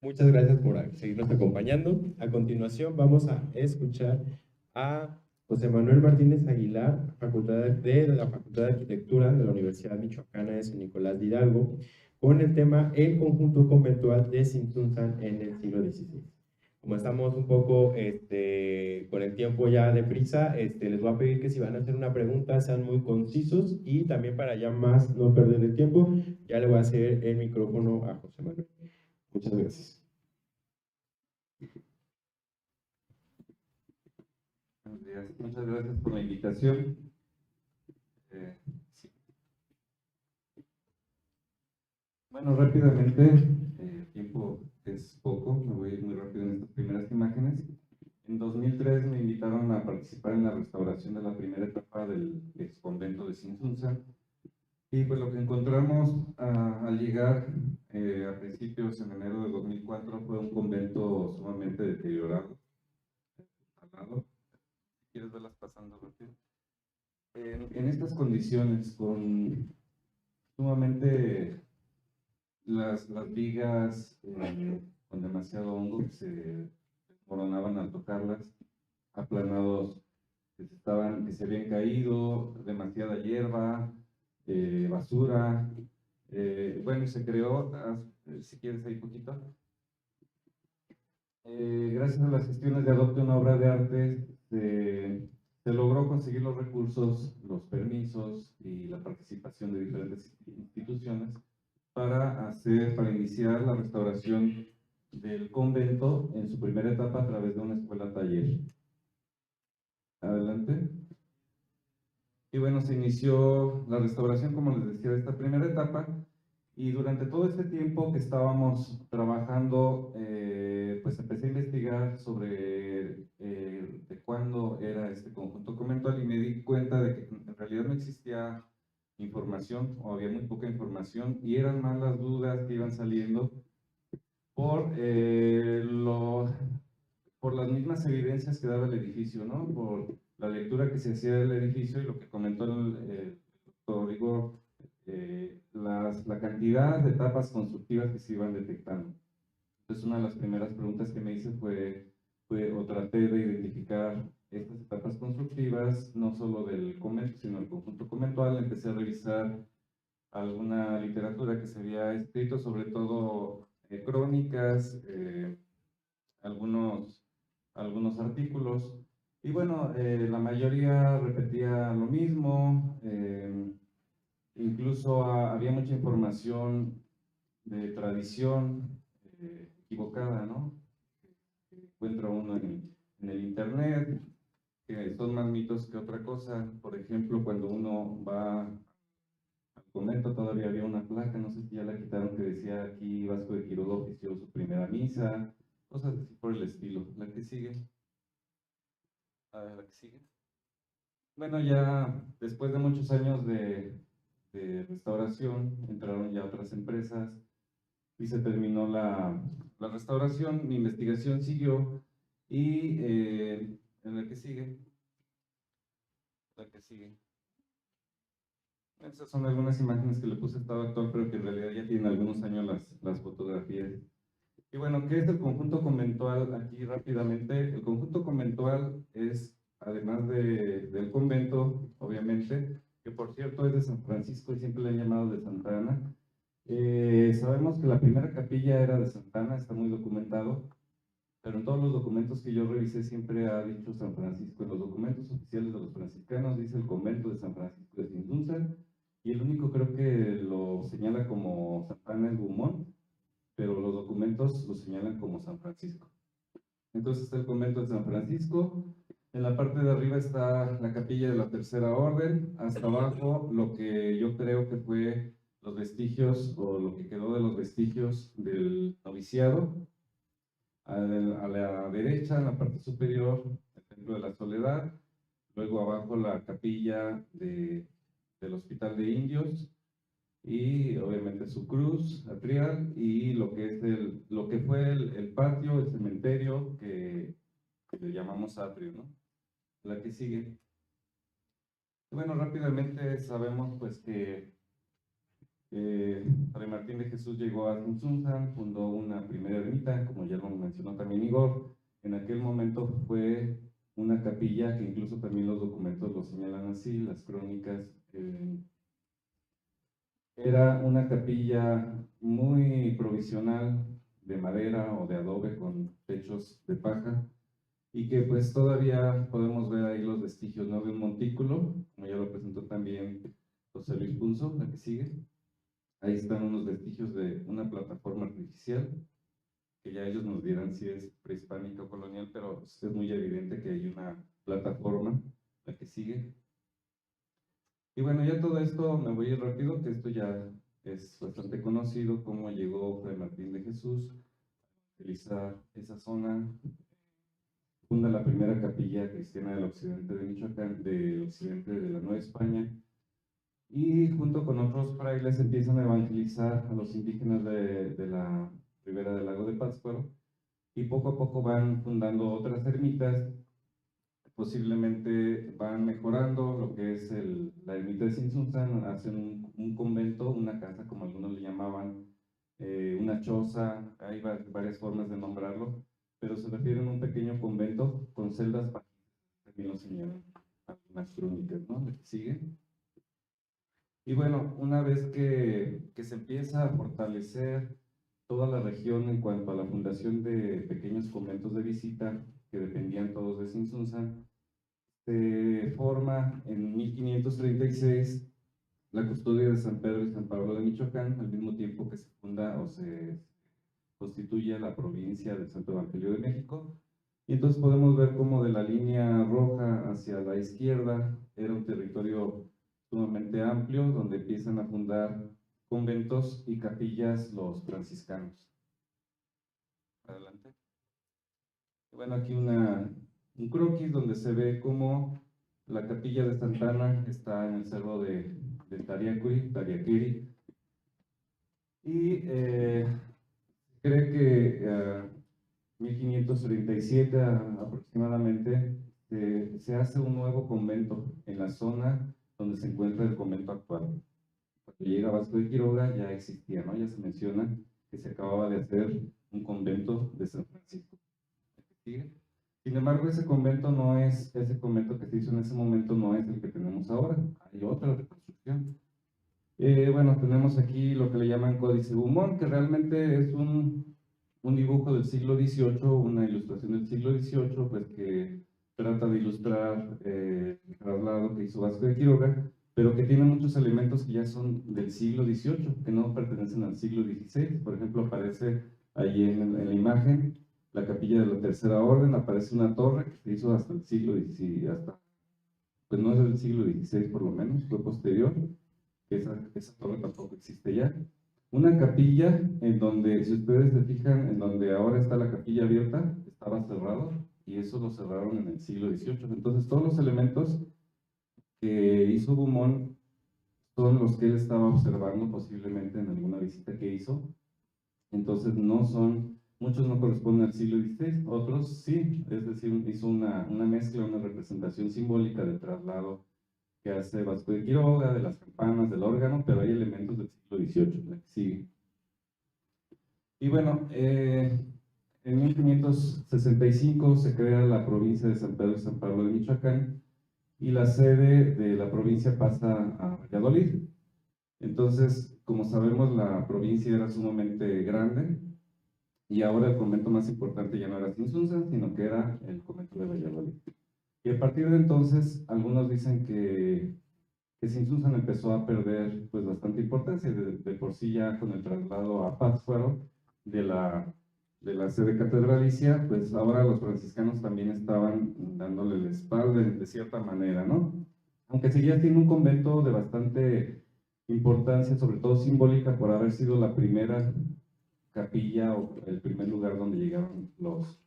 Muchas gracias por seguirnos acompañando. A continuación vamos a escuchar a José Manuel Martínez Aguilar, de la Facultad de Arquitectura de la Universidad Michoacana de San Nicolás de Hidalgo, con el tema El conjunto conventual de Tzintzuntzan en el siglo XVI. Como estamos un poco con el tiempo ya deprisa, les voy a pedir que si van a hacer una pregunta sean muy concisos, y también para ya más no perder el tiempo, ya le voy a hacer el micrófono a José Manuel. Muchas gracias. Buenos días. Muchas gracias por la invitación. Sí. Bueno, rápidamente, el tiempo es poco, me voy a ir muy rápido en estas primeras imágenes. En 2003 me invitaron a participar en la restauración de la primera etapa del ex convento de Tzintzuntzan. Y pues lo que encontramos al llegar a principios en enero de 2004 fue un convento sumamente deteriorado. Al lado, si quieres verlas pasando rápido. En estas condiciones, con sumamente las vigas con demasiado hongo que se desmoronaban al tocarlas, aplanados que se habían caído, demasiada hierba, basura. Bueno, y se creó, si quieres ahí poquito, gracias a las gestiones de Adopte una obra de arte, se logró conseguir los recursos, los permisos y la participación de diferentes instituciones para iniciar la restauración del convento en su primera etapa a través de una escuela taller. Adelante. Y bueno, se inició la restauración, como les decía, de esta primera etapa, y durante todo este tiempo que estábamos trabajando, pues empecé a investigar sobre de cuándo era este conjunto conventual, y me di cuenta de que en realidad no existía información, o había muy poca información, y eran más las dudas que iban saliendo por, por las mismas evidencias que daba el edificio, ¿no? Por la lectura que se hacía del edificio y lo que comentó el doctor Rigor, la cantidad de etapas constructivas que se iban detectando. Entonces, una de las primeras preguntas que me hice o traté de identificar estas etapas constructivas, no solo del convento, sino el conjunto conventual. Empecé a revisar alguna literatura que se había escrito, sobre todo crónicas, algunos artículos, y bueno, la mayoría repetía lo mismo. Incluso había mucha información de tradición equivocada, ¿no? Que encuentra uno en el internet, que son más mitos que otra cosa. Por ejemplo, cuando uno va al convento, todavía había una placa, no sé si ya la quitaron, que decía: aquí Vasco de Quiroga ofició su primera misa, cosas así por el estilo. La que sigue. A ver, la que sigue. Bueno, ya después de muchos años de restauración, entraron ya otras empresas y se terminó la restauración. Mi investigación siguió, y en la que sigue, la que sigue. Estas son algunas imágenes que le puse estado actual, pero que en realidad ya tienen algunos años las fotografías. Y bueno, ¿qué es el conjunto conventual? Aquí rápidamente, el conjunto conventual es, además del convento, obviamente, que por cierto es de San Francisco y siempre le han llamado de Santa Ana. Sabemos que la primera capilla era de Santa Ana, está muy documentado, pero en todos los documentos que yo revisé siempre ha dicho San Francisco. En los documentos oficiales de los franciscanos dice el convento de San Francisco de Tzintzuntzan, y el único creo que lo señala como Santa Ana es Beaumont, pero los documentos lo señalan como San Francisco. Entonces está el convento de San Francisco. En la parte de arriba está la capilla de la Tercera Orden. Hasta abajo lo que yo creo que fue los vestigios, o lo que quedó de los vestigios del noviciado. A la derecha, en la parte superior, el Templo de la Soledad. Luego abajo la capilla del Hospital de Indios, y obviamente su cruz atrial, y lo que es lo que fue el patio, el cementerio, que le llamamos atrio, ¿no? La que sigue. Bueno, rápidamente sabemos pues que Fray Martín de Jesús llegó a Tzintzuntzan, fundó una primera ermita, como ya lo mencionó también Igor. En aquel momento fue una capilla que incluso también los documentos lo señalan así, las crónicas. Era una capilla muy provisional, de madera o de adobe con techos de paja, y que pues todavía podemos ver ahí los vestigios, ¿no?, de un montículo, como ya lo presentó también José Luis Punzo, la que sigue. Ahí están unos vestigios de una plataforma artificial, que ya ellos nos dirán si es prehispánica o colonial, pero es muy evidente que hay una plataforma, la que sigue. Y bueno, ya todo esto, me voy a ir rápido, que esto ya es bastante conocido, cómo llegó Fray Martín de Jesús a utilizar esa zona, funda la primera capilla cristiana del occidente de Michoacán, del occidente de la Nueva España, y junto con otros frailes empiezan a evangelizar a los indígenas de la ribera del lago de Pátzcuaro, y poco a poco van fundando otras ermitas. Posiblemente van mejorando lo que es la ermita de Tzintzuntzan, hacen un convento, una casa, como algunos le llamaban, una choza, hay varias formas de nombrarlo, pero se refieren a un pequeño convento con celdas para también lo señalan algunas crónicas, ¿no? La que sigue. Y bueno, una vez que se empieza a fortalecer toda la región en cuanto a la fundación de pequeños conventos de visita, que dependían todos de Tzintzuntzan, se forma en 1536 la custodia de San Pedro y San Pablo de Michoacán, al mismo tiempo que se funda o se constituye la provincia del Santo Evangelio de México. Y entonces podemos ver cómo de la línea roja hacia la izquierda era un territorio sumamente amplio, donde empiezan a fundar conventos y capillas los franciscanos. Adelante. Bueno, aquí un croquis donde se ve cómo la capilla de Santa Ana está en el cerro de Tariaquiri, y cree que 1537 aproximadamente se hace un nuevo convento en la zona donde se encuentra el convento actual. Cuando llega Vasco de Quiroga ya existía, ¿no? Ya se menciona que se acababa de hacer un convento de San Francisco. ¿Sigue? Sin embargo, ese convento que se hizo en ese momento no es el que tenemos ahora, hay otra reconstrucción. Bueno, tenemos aquí lo que le llaman Códice Beaumont, que realmente es un dibujo del siglo XVIII, una ilustración del siglo XVIII, pues que trata de ilustrar el traslado que hizo Vasco de Quiroga, pero que tiene muchos elementos que ya son del siglo XVIII, que no pertenecen al siglo XVI. Por ejemplo, aparece ahí en la imagen la capilla de la Tercera Orden, aparece una torre que se hizo hasta el siglo XVI, pues no es del siglo XVI por lo menos, fue posterior, que esa torre tampoco existe ya. Una capilla en donde, si ustedes se fijan, en donde ahora está la capilla abierta, estaba cerrado, y eso lo cerraron en el siglo XVIII. Entonces todos los elementos que hizo Beaumont son los que él estaba observando posiblemente en alguna visita que hizo. Entonces muchos no corresponden al siglo XVI, otros sí, es decir, hizo una mezcla, una representación simbólica del traslado que hace Vasco de Quiroga, de las campanas, del órgano, pero hay elementos del siglo XVIII, la que sigue. Y bueno, en 1565 se crea la provincia de San Pedro y San Pablo de Michoacán, y la sede de la provincia pasa a Valladolid. Entonces, como sabemos, la provincia era sumamente grande, y ahora el convento más importante ya no era Tzintzuntzan, sino que era el convento de Valladolid. Y a partir de entonces, algunos dicen que Tzintzuntzan empezó a perder pues bastante importancia, de por sí ya con el traslado a Pátzcuaro de la sede catedralicia, pues ahora los franciscanos también estaban dándole la espalda de cierta manera, ¿no? Aunque seguía siendo un convento de bastante importancia, sobre todo simbólica, por haber sido la primera capilla o el primer lugar donde llegaron los.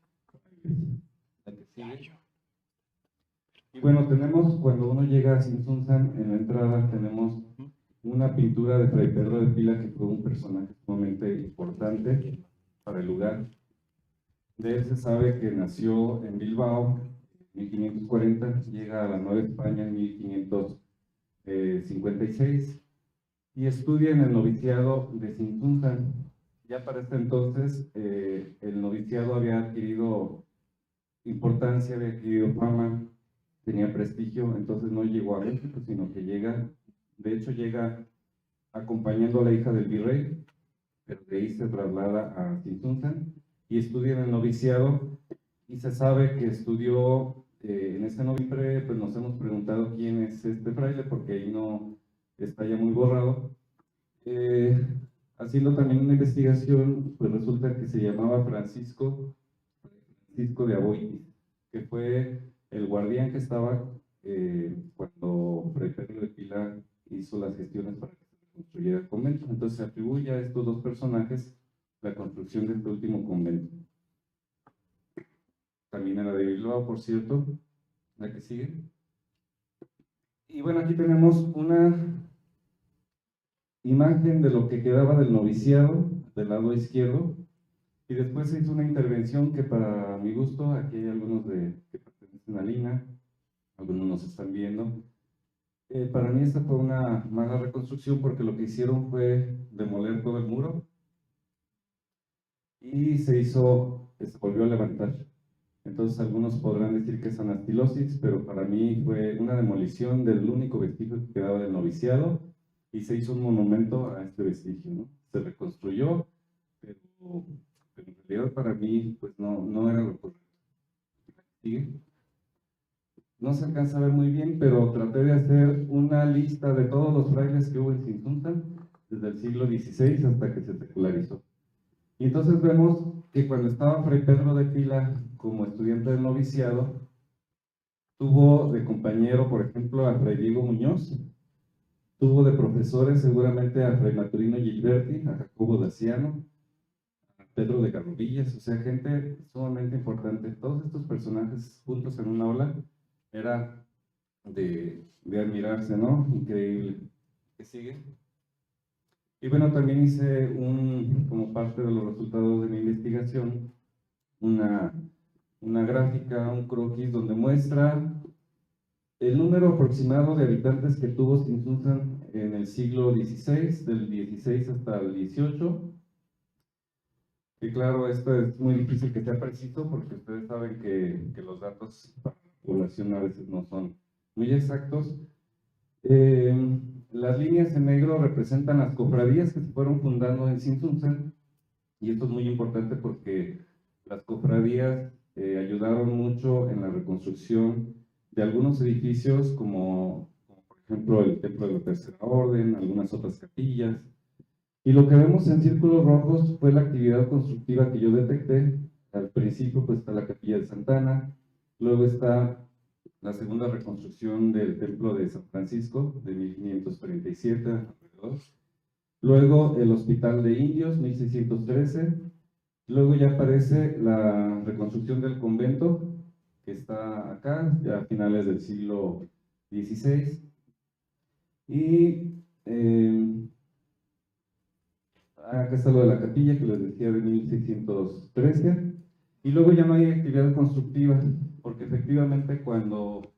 Y bueno, cuando uno llega a Tzintzuntzan, en la entrada tenemos una pintura de Fray Pedro de Pila, que fue un personaje sumamente importante para el lugar. De él se sabe que nació en Bilbao en 1540, llega a la Nueva España en 1556. y estudia en el noviciado de Sinsunzan. Ya para este entonces el noviciado había adquirido importancia, había adquirido fama, tenía prestigio, entonces no llegó a México, sino que llega, de hecho llega acompañando a la hija del virrey, pero de ahí se traslada a Sinsunzan y estudia en el noviciado, y se sabe que estudió en ese noviembre. Pues nos hemos preguntado quién es este fraile, porque ahí no está ya muy borrado. Haciendo también una investigación, pues resulta que se llamaba Francisco de Aboitis, que fue el guardián que estaba cuando Fray Pedro de Pilar hizo las gestiones para que se construyera el convento. Entonces se atribuye a estos dos personajes la construcción de este último convento. También era de Bilbao, por cierto, la que sigue. Y bueno, aquí tenemos una imagen de lo que quedaba del noviciado, del lado izquierdo, y después se hizo una intervención que, para mi gusto, aquí hay algunos que pertenecen a Lina, algunos nos están viendo. Para mí esta fue una mala reconstrucción, porque lo que hicieron fue demoler todo el muro y se volvió a levantar. Entonces algunos podrán decir que es anastilosis, pero para mí fue una demolición del único vestigio que quedaba del noviciado, y se hizo un monumento a este vestigio, ¿no? Se reconstruyó, pero en realidad para mí pues no era lo correcto. ¿Sigue? No se alcanza a ver muy bien, pero traté de hacer una lista de todos los frailes que hubo en Sinsunzan desde el siglo XVI hasta que se secularizó. Y entonces vemos que cuando estaba Fray Pedro de Pilar como estudiante del noviciado, tuvo de compañero, por ejemplo, a Fray Diego Muñoz, tuvo de profesores seguramente a Fray Maturino Gilberti, a Jacobo Daciano, a Pedro de Garrovillas, o sea, gente sumamente importante. Todos estos personajes juntos en una ola era de admirarse, ¿no? Increíble. ¿Qué sigue? Y bueno, también hice como parte de los resultados de mi investigación, una gráfica, un croquis, donde muestra el número aproximado de habitantes que tuvo Sinsunzan en el siglo XVI, del XVI hasta el XVIII. Y claro, esto es muy difícil que sea preciso, porque ustedes saben que los datos para la población a veces no son muy exactos. Las líneas en negro representan las cofradías que se fueron fundando en Sinsunzan, y esto es muy importante porque las cofradías ayudaron mucho en la reconstrucción de algunos edificios, como por ejemplo el Templo de la Tercera Orden, algunas otras capillas. Y lo que vemos en círculos rojos fue la actividad constructiva que yo detecté. Al principio pues está la Capilla de Santana, luego está la segunda reconstrucción del Templo de San Francisco de 1537 alrededor, luego el Hospital de Indios 1613, luego ya aparece la reconstrucción del convento, que está acá, ya a finales del siglo XVI, y acá está lo de la capilla que les decía de 1613, y luego ya no hay actividad constructiva, porque efectivamente cuando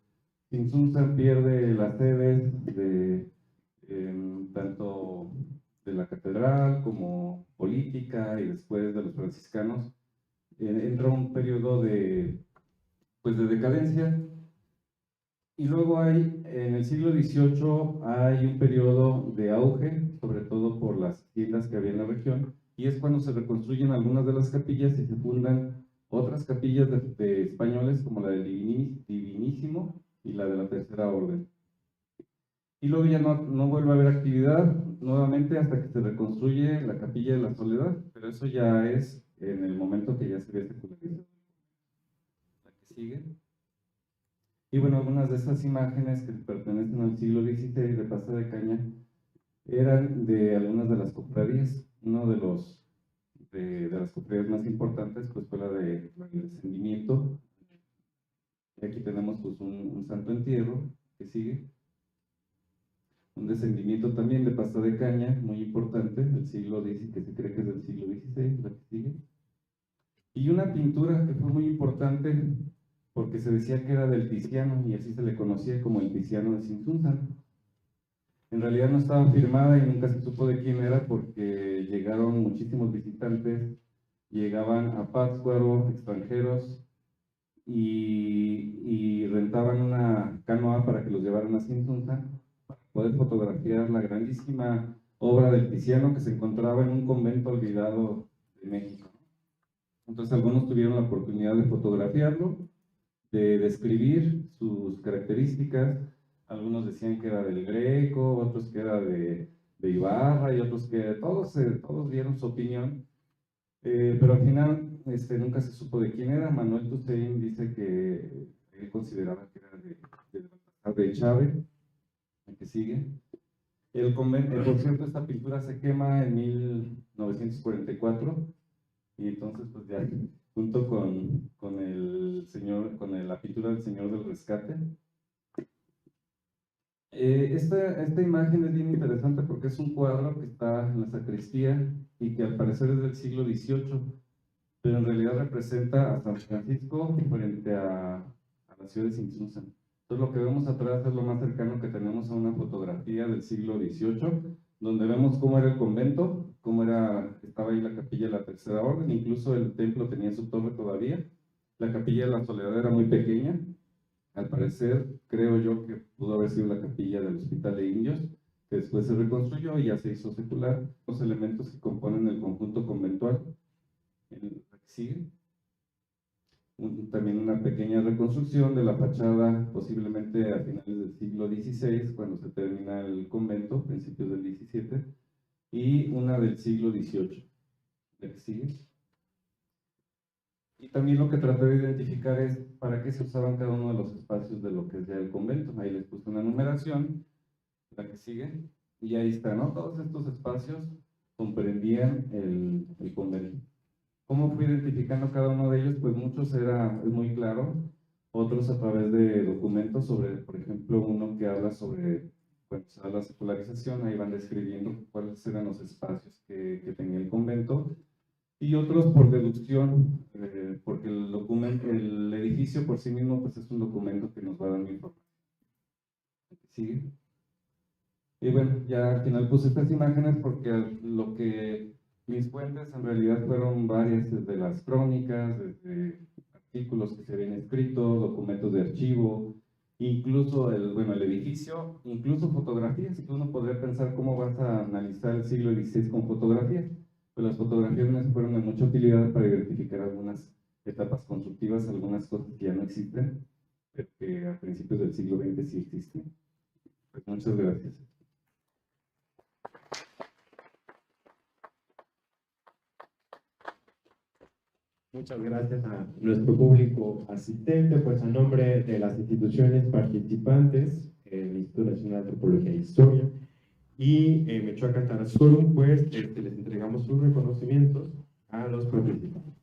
Sinsunzan pierde las sedes de tanto de la catedral como política, y después de los franciscanos, entra un periodo pues de decadencia. Y luego en el siglo XVIII hay un periodo de auge, sobre todo por las tiendas que había en la región, y es cuando se reconstruyen algunas de las capillas y se fundan otras capillas de españoles, como la del Divinísimo y la de la Tercera Orden. Y luego ya no vuelve a haber actividad nuevamente hasta que se reconstruye la Capilla de la Soledad, pero eso ya es en el momento que ya se había secularizado. La que sigue. Y bueno, algunas de esas imágenes que pertenecen al siglo XVI de Pasta de Caña eran de algunas de las cofradías. Uno de las cofradías más importantes pues fue la del Descendimiento. Y aquí tenemos pues un Santo Entierro que sigue. Un Descendimiento también de Pasta de Caña, muy importante, del siglo X, que se cree que es del siglo XVI, la que sigue. Y una pintura que fue muy importante, porque se decía que era del Tiziano, y así se le conocía como el Tiziano de Sinsunzan. En realidad no estaba firmada y nunca se supo de quién era porque llegaron muchísimos visitantes, llegaban a Pátzcuaro, extranjeros, y rentaban una canoa para que los llevaran a Sinsunza para poder fotografiar la grandísima obra del Tiziano que se encontraba en un convento olvidado de México. Entonces algunos tuvieron la oportunidad de fotografiarlo, de describir sus características. Algunos decían que era del Greco, otros que era de Ibarra y otros que todos dieron su opinión. Pero al final nunca se supo de quién era. Manuel Toussaint dice que él consideraba que era de Chávez, el que sigue. El convento, por cierto, esta pintura se quema en 1944 y entonces pues ya junto con la pintura del Señor del Rescate. Esta imagen es bien interesante porque es un cuadro que está en la sacristía y que al parecer es del siglo XVIII, pero en realidad representa a San Francisco frente a la ciudad de Sinsunza. Entonces lo que vemos atrás es lo más cercano que tenemos a una fotografía del siglo XVIII, donde vemos cómo era el convento, estaba ahí la capilla de la Tercera Orden, incluso el templo tenía su torre todavía. La capilla de la Soledad era muy pequeña. Al parecer, creo yo que pudo haber sido la capilla del Hospital de Indios, que después se reconstruyó y ya se hizo secular. Los elementos que componen el conjunto conventual. ¿Sigue? También una pequeña reconstrucción de la fachada, posiblemente a finales del siglo XVI, cuando se termina el convento, principios del XVII, y una del siglo XVIII. ¿La que sigue? Y también lo que traté de identificar es para qué se usaban cada uno de los espacios de lo que es ya el convento. Ahí les puse una numeración, la que sigue, y ahí está, ¿no? Todos estos espacios comprendían el convento. ¿Cómo fui identificando cada uno de ellos? Pues muchos es muy claro, otros a través de documentos sobre, por ejemplo, uno que habla sobre, cuando se da la secularización, ahí van describiendo cuáles eran los espacios que tenía el convento, y otros por deducción, porque el edificio por sí mismo pues es un documento que nos va dando información. ¿Sigue? Y bueno, ya al final puse estas imágenes porque mis fuentes en realidad fueron varias, desde las crónicas, desde artículos que se habían escrito, documentos de archivo, incluso el edificio, incluso fotografías, y uno podría pensar cómo vas a analizar el siglo XVI con fotografías. Pues las fotografías me fueron de mucha utilidad para identificar algunas etapas constructivas, algunas cosas que ya no existen, pero que a principios del siglo XX sí existen. Pues muchas gracias. Muchas gracias a nuestro público asistente, pues a nombre de las instituciones participantes, el Instituto Nacional de Antropología e Historia y Michoacán Tarazuru, pues les entregamos sus reconocimientos a los participantes.